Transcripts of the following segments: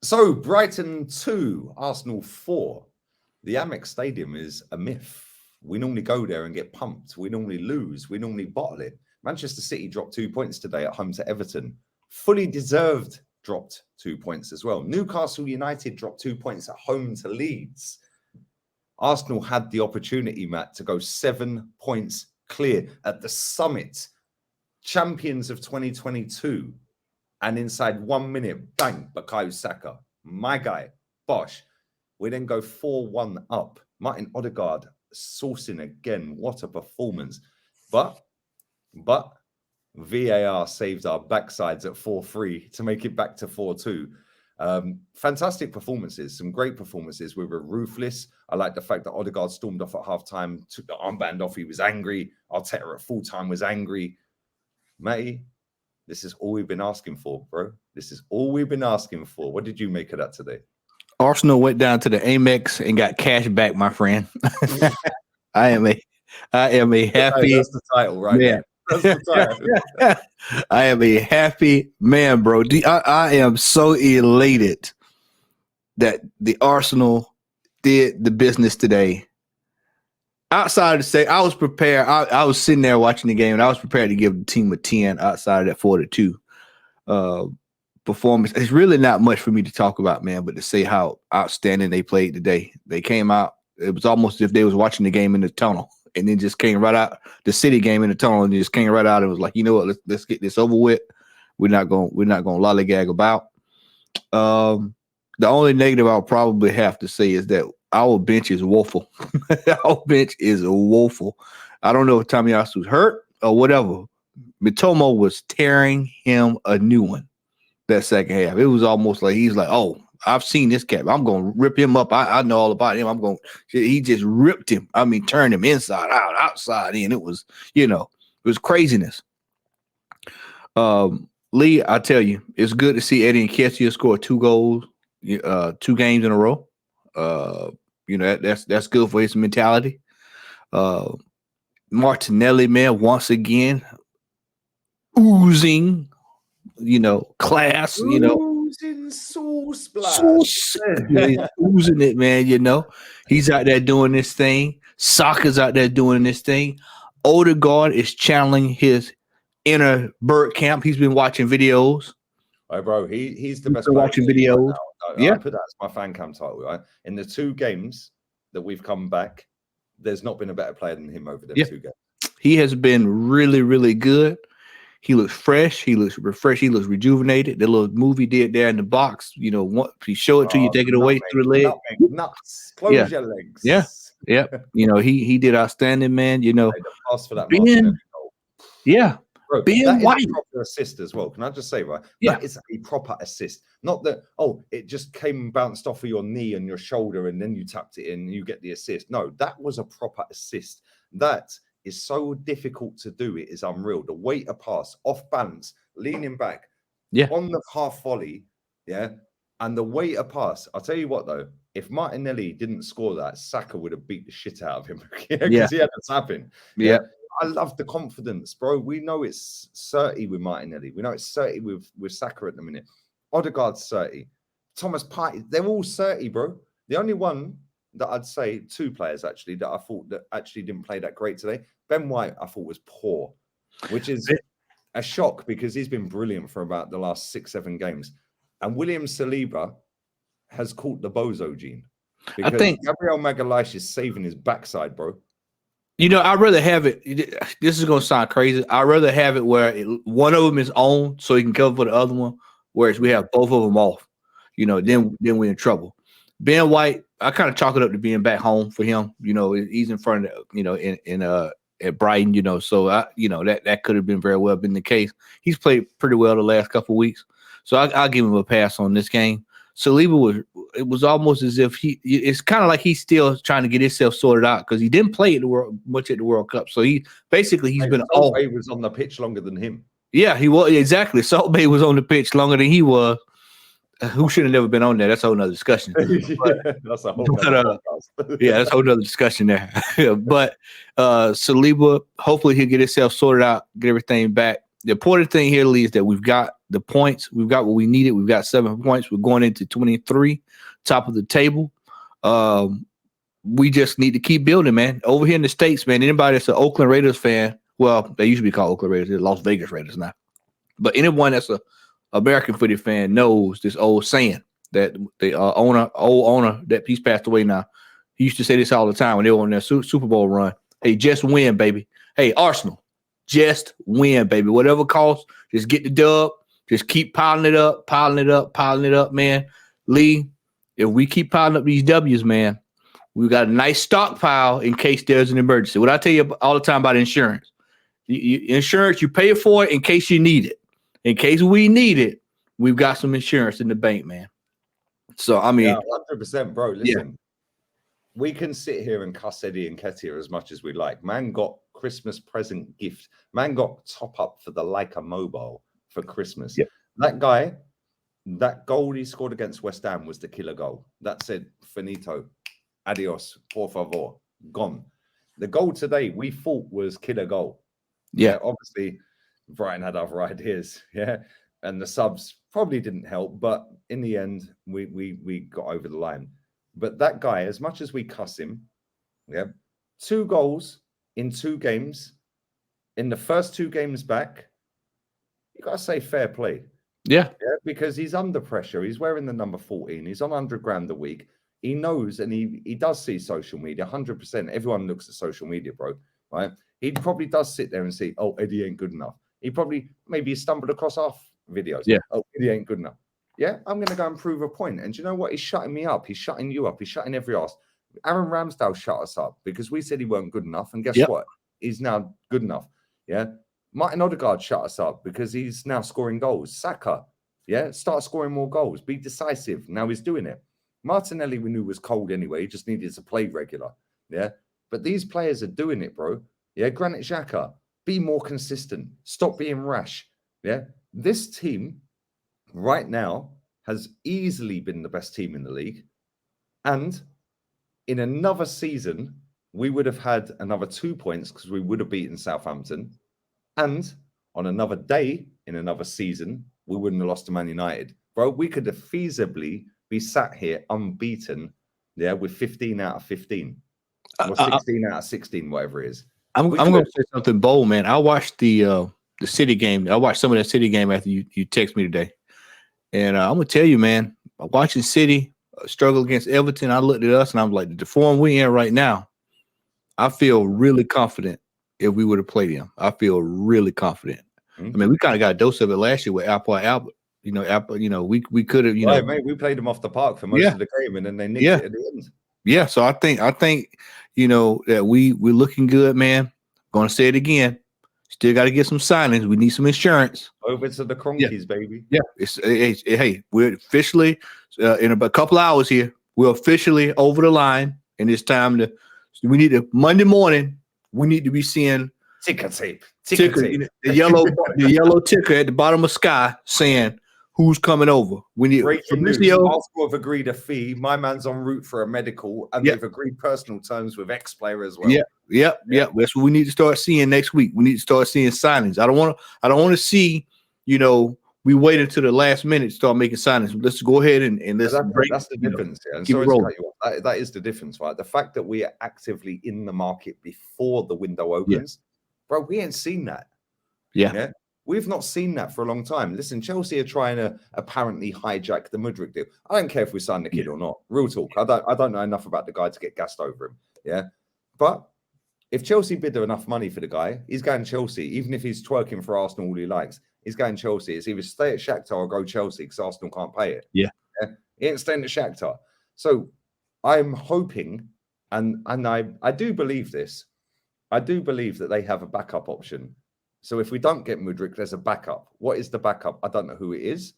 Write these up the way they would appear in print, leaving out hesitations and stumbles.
So, Brighton 2, Arsenal 4. The Amex Stadium is a myth. We normally go there and get pumped. We normally lose. We normally bottle it. Manchester City dropped 2 points today at home to Everton. Fully deserved dropped 2 points as well. Newcastle United dropped 2 points at home to Leeds. Arsenal had the opportunity, Matt, to go 7 points clear at the summit. Champions of 2022. And inside 1 minute, bang, Bukayo Saka. My guy, Bosh. We then go 4-1 up. Martin Odegaard sourcing again. What a performance. But VAR saved our backsides at 4-3 to make it back to 4-2. Fantastic performances, some great performances. We were ruthless. I like the fact that Odegaard stormed off at halftime, took the armband off. He was angry. Arteta at full time was angry. Matty, this is all we've been asking for, bro. This is all we've been asking for. What did you make of that today? Arsenal went down to the Amex and got cash back, my friend. I am a happy. That's the title, right? Man. That's the title. I am a happy man, bro. I am so elated that the Arsenal did the business today. Outside of the say, I was prepared. I was sitting there watching the game, and I was prepared to give the team a 10 outside of that 4-2 performance. It's really not much for me to talk about, man, but to say how outstanding they played today. They came out. It was almost as if they was watching the game in the tunnel, and then just came right out, the City game in the tunnel, and just came right out and was like, you know what, let's get this over with. We're not going lollygag about. The only negative I'll probably have to say is that our bench is woeful. Our bench is woeful. I don't know if Tomiyasu was hurt or whatever. Mitomo was tearing him a new one that second half. It was almost like he's like, oh, I've seen this cat. I'm going to rip him up. I know all about him. He just ripped him. I mean, turned him inside out, outside in. It was, it was craziness. Lee, I tell you, it's good to see Eddie Nketiah score 2 goals, 2 games in a row. That's good for his mentality. Martinelli, man, once again, oozing, class, Oozing sauce splash. He's oozing it, man, He's out there doing this thing. Saka's out there doing this thing. Odegaard is channeling his inner Bergkamp. He's been watching videos. Oh, bro, he's the best. Watching videos. I put that as my fan cam title, right? In the 2 games that we've come back, there's not been a better player than him over them 2 games. He has been really, really good. He looks fresh. He looks refreshed. He looks rejuvenated. The little movie did there in the box, he show it to you, take it away through the leg. Nuts. Close your legs. Yeah. He did outstanding, man. Pass for that. Yeah. Bro, Ben White. Is a proper assist as well. Can I just say, right? Yeah. That is a proper assist. Not that, it just came and bounced off of your knee and your shoulder and then you tapped it in and you get the assist. No, that was a proper assist. That is so difficult to do. It is unreal. The weight of pass, off balance, leaning back, on the half volley, and the weight of pass. I'll tell you what, though, if Martinelli didn't score that, Saka would have beat the shit out of him because he had to tap in. Yeah. I love the confidence, bro. We know it's 30 with Martinelli. We know it's 30 with Saka at the minute. Odegaard's 30. Thomas Partey, they're all 30, bro. The only one that I'd say, 2 players actually, that I thought that actually didn't play that great today. Ben White, I thought was poor, which is a shock because he's been brilliant for about the last 6-7 games. And William Saliba has caught the bozo gene. Because I think Gabriel Magalhaes is saving his backside, bro. I'd rather have it. This is going to sound crazy. I'd rather have it where one of them is on so he can cover for the other one, whereas we have both of them off. Then we're in trouble. Ben White, I kind of chalk it up to being back home for him. He's in front of, at Brighton, so that could have been very well been the case. He's played pretty well the last couple of weeks. So I'll give him a pass on this game. Saliba was almost as if it's kind of like he's still trying to get himself sorted out because he didn't play much at the World Cup. So he's been off. He was on the pitch longer than him. Yeah, he was exactly. Salt Bay was on the pitch longer than he was. Who should have never been on there? That's a whole nother discussion. That's a whole nother that's a whole nother discussion there. But Saliba, hopefully he'll get himself sorted out, get everything back. The important thing here, Lee, is that we've got the points. We've got what we needed. We've got 7 points. We're going into 23, top of the table. We just need to keep building, man. Over here in the States, man, anybody that's an Oakland Raiders fan, well, they used to be called Oakland Raiders. They're Las Vegas Raiders now. But anyone that's a American footy fan knows this old saying that the old owner that he's passed away now. He used to say this all the time when they were on their Super Bowl run. Hey, just win, baby. Hey, Arsenal, just win, baby. Whatever costs, just get the dub. Just keep piling it up, man. Lee, if we keep piling up these W's, man, we got a nice stockpile in case there's an emergency. What I tell you all the time about insurance. Insurance, you pay for it in case you need it. In case we need it, we've got some insurance in the bank, man. So, I mean. Yeah, 100%, bro. Listen, we can sit here and cuss Eddie and Ketia as much as we like. Man got Christmas present gift. Man got top up for the Leica mobile for Christmas. Yeah. That guy, that goal he scored against West Ham was the killer goal. That said, finito. Adios, por favor, gone. The goal today we thought was killer goal. Yeah, obviously Brighton had other ideas. Yeah, and the subs probably didn't help, but in the end we got over the line. But that guy, as much as we cuss him, 2 goals in 2 games. In the first 2 games back, you gotta say fair play. Yeah, because he's under pressure. He's wearing the number 14. He's on 100 grand a week. He knows, and he does see social media, 100%. Everyone looks at social media, bro, right? He probably does sit there and see, oh, Eddie ain't good enough. He probably, maybe he stumbled across our videos. Yeah. Oh, Eddie ain't good enough. Yeah, I'm going to go and prove a point. And do you know what? He's shutting me up. He's shutting you up. He's shutting every ass. Aaron Ramsdale shut us up because we said he weren't good enough. And guess what? He's now good enough. Yeah. Martin Odegaard shut us up because he's now scoring goals. Saka, start scoring more goals. Be decisive. Now he's doing it. Martinelli, we knew was cold anyway. He just needed to play regular. Yeah. But these players are doing it, bro. Yeah. Granit Xhaka, be more consistent. Stop being rash. Yeah. This team right now has easily been the best team in the league. And in another season, we would have had another 2 points because we would have beaten Southampton. And on another day, in another season, we wouldn't have lost to Man United. Bro, we could have feasibly be sat here unbeaten, with 15 out of 15 or 16 out of 16, whatever it is. I'm going to say something bold, man. I watched the City game. I watched some of that City game after you text me today, and I'm going to tell you, man. Watching City struggle against Everton, I looked at us and I'm like, the form we in right now, I feel really confident if we would have played him. I feel really confident. Mm-hmm. I mean, we kind of got a dose of it last year with Albert. We could have, right, mate, we played them off the park for most of the game, and then they nicked it at the end. Yeah, so I think that we're looking good, man. Gonna say it again. Still got to get some signings. We need some insurance. Over to the Cronkies, baby. Yeah, hey, we're officially in a couple hours here. We're officially over the line, and it's time to. We need to Monday morning. We need to be seeing ticker tape. The yellow ticker at the bottom of sky saying who's coming over. We need Arsenal have agreed a fee. My man's en route for a medical, and they've agreed personal terms with ex-player as well. Yeah. That's what we need to start seeing next week. We need to start seeing signings. I don't want to see, we wait until the last minute to start making signings. Let's go ahead and let's break. That's the difference. And sorry to cut you off. That is the difference, right? The fact that we are actively in the market before the window opens, bro, we ain't seen that. Yeah. We've not seen that for a long time. Listen, Chelsea are trying to apparently hijack the Mudryk deal. I don't care if we sign the kid or not. Real talk. I don't know enough about the guy to get gassed over him. Yeah. But if Chelsea bid enough money for the guy, he's going Chelsea. Even if he's twerking for Arsenal all he likes, he's going Chelsea. It's either stay at Shakhtar or go Chelsea because Arsenal can't pay it. Yeah. He ain't staying at Shakhtar. So I'm hoping, and I do believe this. I do believe that they have a backup option. So if we don't get Mudryk, there's a backup. What is the backup? I don't know who it is,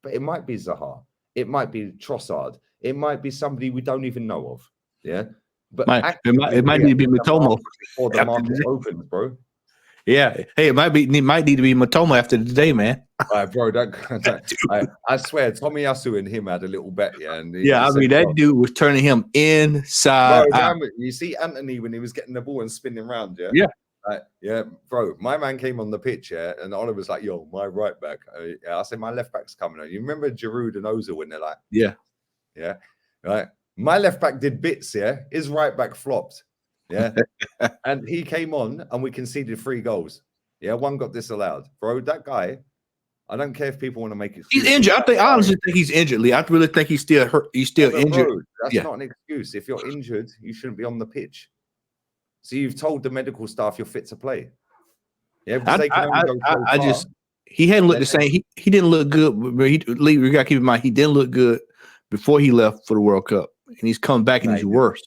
but it might be Zaha. It might be Trossard. It might be somebody we don't even know of. Yeah. But it might need to be Matoma before the market opens, bro. Yeah. Hey, it might need to be Matoma after today, man. Bro, I swear, Tommy Yasu and him had a little bet, and that dude was turning him inside out. You see Anthony when he was getting the ball and spinning around, Yeah. Yeah, bro, my man came on the pitch, and Oliver was like, yo, my right back. I said, my left back's coming on. You remember Giroud and Ozil when they're like, Yeah. Right. My left back did bits, his right back flopped. Yeah. And he came on and we conceded 3 goals. Yeah, 1 got disallowed. Bro, that guy, I don't care if people want to make it. He's injured. I honestly think he's injured, Lee. I really think he's still hurt. He's still injured. Bro, that's not an excuse. If you're injured, you shouldn't be on the pitch. So you've told the medical staff you're fit to play. Yeah, because they can only go so far. He hadn't looked the same. He didn't look good. Lee, we got to keep in mind he didn't look good before he left for the World Cup, and he's coming back and he's worse.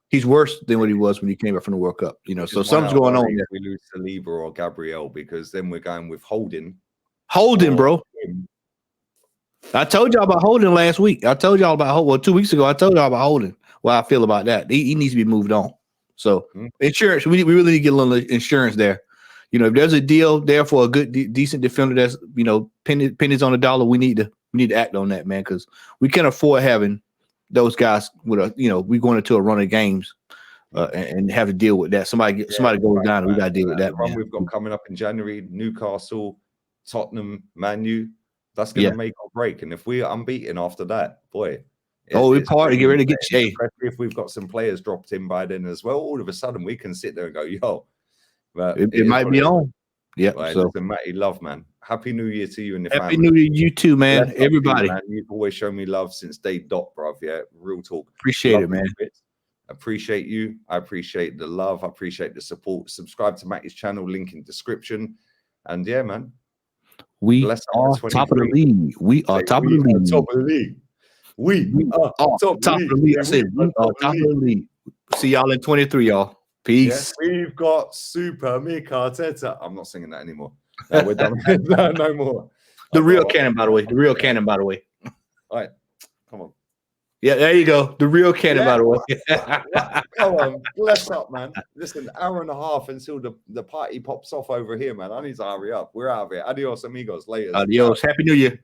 He's worse than what he was when he came back from the World Cup. You know, so something's going on there. We lose Saliba or Gabriel because then we're going with Holding. Holding, bro. I told y'all about Holding last week. I told y'all about 2 weeks ago. I told y'all about Holding. Well, I feel about that. He needs to be moved on. So insurance, we really need to get a little insurance there. You know, if there's a deal there for a good, decent defender that's, you know, pennies on the dollar, we need to act on that, man, because we can't afford having those guys with a, you know, we going into a run of games and have to deal with that. Somebody goes down, and we got to deal with that. The run we've got coming up in January: Newcastle, Tottenham, Man U. That's going to make or break. And if we're unbeaten after that, boy. We're part to get ready to get you. Especially if we've got some players dropped in by then as well. All of a sudden, we can sit there and go, yo. But it might be on. Yeah. Right, so, listen, Matty, love, man. Happy New Year to you and your family. Happy New Year, you too, man. Everybody. Man. You've always shown me love since day dot, bruv. Yeah, real talk. Appreciate it, man. Appreciate you. I appreciate the love. I appreciate the support. Subscribe to Matty's channel, link in description. And yeah, man. We are top of the league. We are top of the league. Top of the league. We are top of the league. I said we are top of the league. See y'all in 23, y'all. Peace. Yeah, we've got Super Mick Arteta. I'm not singing that anymore. No, we're done. No more. The real cannon, by the way. The real cannon, by the way. All right. Come on. Yeah, there you go. The real cannon, by the way. Come on. Bless up, man. Listen, hour and a half until the party pops off over here, man. I need to hurry up. We're out of here. Adios, amigos. Later. Adios. Happy New Year.